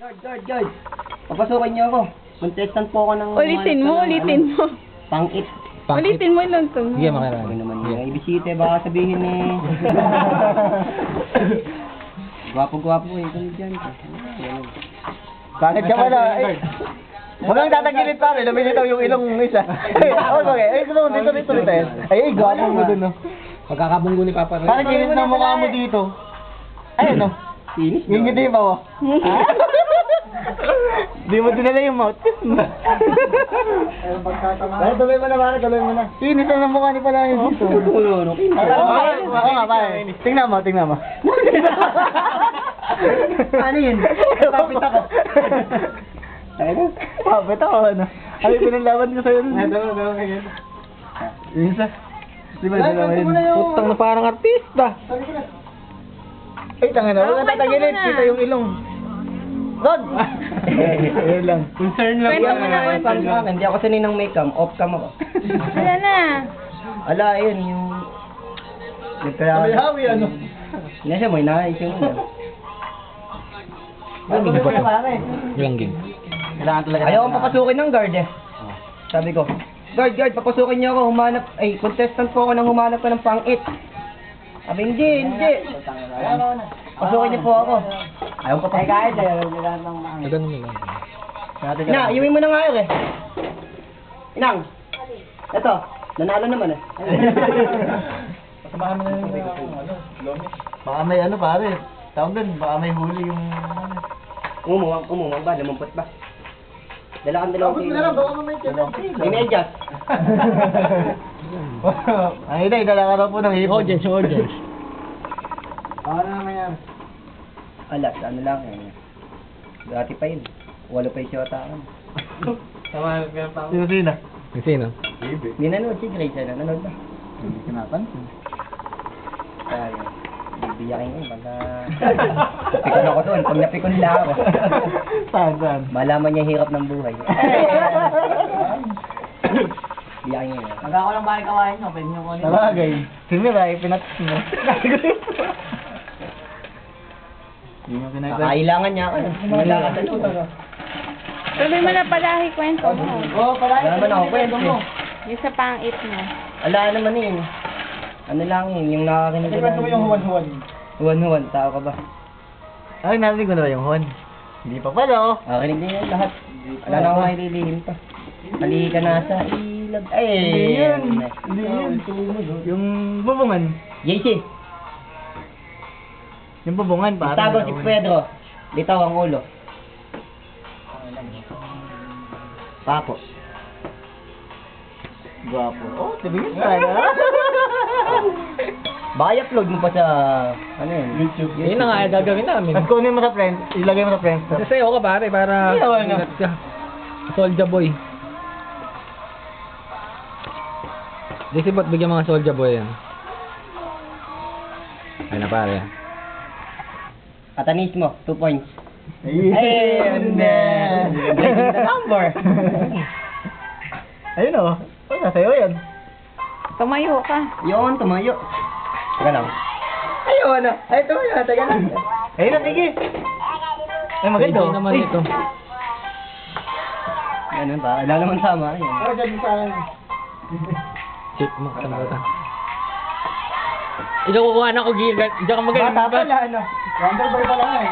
Guard. Papasukin niyo ako. Contestant po ako ng... Ulitin mo. Pang-it. Ulitin mo lang to. Sige, makiram. Ano naman yung ibisite, baka sabihin eh. Gwapo-gwapo eh. Kung dyan. Bakit ka pala? Huwag kang tatagilid pare, lumilitaw yung ilong isa. Ay, dito tayo. Ay, gwapo mo dun, no? Pagkakabunggo ni Papa. Parang kinis na mukha mo dito. Ay, no? Finish. Yung hindi pa, oh. Di mo dinala yung mouth. Ay, tuloy mo na, pare, tuloy mo na. Kinis na ng mukha ni pala yung dito. Oo nga, pare. Tingnan mo. Ano yun? Papit ako. Papit ako, ano? Ay, pinalaban ko sa'yo. Yung isa. Di ba dalawa yun? Putang na parang artista. Ay, tanga na. Huwag na tatagilid. Kita yung ilong. Rod! Ayun lang. Concern lang Kwento yan. mo na. Hindi ako sanay ng make-up. Off-cam ako. Wala na. Ala, yun yung... Hawi, ano? Hindi siya mo, inaayos yung ano. Ilang game? Kailangan talaga. Ayaw akong papasukin ng guard eh. Sabi ko, guard, papasukin niyo ako, contestant po ako nang humanap ka ng pang-it. Sabi, hindi. Pasukin niyo po ako. Ayaw akong papasukin. Ganun mo lang. Ina, iuwi mo na nga yun eh. Inang, eto, nanalo naman eh. Samahan mo na yung lomi. Baka may ano pare. Tawag doon, baka may huli yung... Umuwang ba? Lamumpot ba? Dalawang kilo. May medyas. Ay, dala ka raw po ng hipon. Audience. Ano naman yan? Alas, ano lang eh. Dati pa yun. 8 pa yung siyotaan. Sino? Hindi nanood si Grace, nanood ba? Hindi ko napansin. Kaya, bibiyakin ko pagka... Napikon ako doon, pag napikon lang ako. Saan? Malaman niya hirap ng buhay. Biyakin niya. Pag ako lang bakit kawain nyo, pwede nyo kunin. Sabagay. Simiray, pinatis mo. Hindi mo pinagay. Kailangan niya ako. Malakad na doon. Tuloy mo na palahi kwento mo. Oo, pala. Wala naman ako kwento mo. Yung sa pang-it mo. Ala naman yun. Ano lang yun, yung nakakinig ko Kwento mo yung huwan-huwan. Huwan, tao ka ba? Ay, narinig ko na ba yung huwan? Hindi pa pala, oh. Kinig din yan lahat. Wala na akong maililihim pa. Mali ka na sa ilog. Ay, Hindi yun. Yung bubungan. JC, Yung bubungan, parang. tago si Pedro. Litaw ang ulo. Papo. Gwapo. Oh, tabingin sana. Baka i-upload mo pa sa, ano yun? YouTube. Yun na nga, gagawin namin. At kunin mo sa friends, ilagay mo sa friends. Sasayaw ka pare, para Sayaw, ano? ingat ka. Soulja Boy. Di si Bot, bigyan mga Soulja Boy yan. Ay na pare. Katanis mo, 2 points. Ayun na. Breaking the number. Ayun o. Oh, nasayaw yan. Tumayo ka. Yun, tumayo. Teka lang. Ayun, ano? Ay, tumayo. Teka lang. Ayun na, sige. Ay, maganda. Hindi naman ito. Ganun ba? Wala naman tama. Yan. Ay, dyan sa akin. Shit mo, saan ba ito? Ikaw kukuha na ko gear. Diyan ka magaling Bata ba? pala, ano. Wonderboy pala nga eh.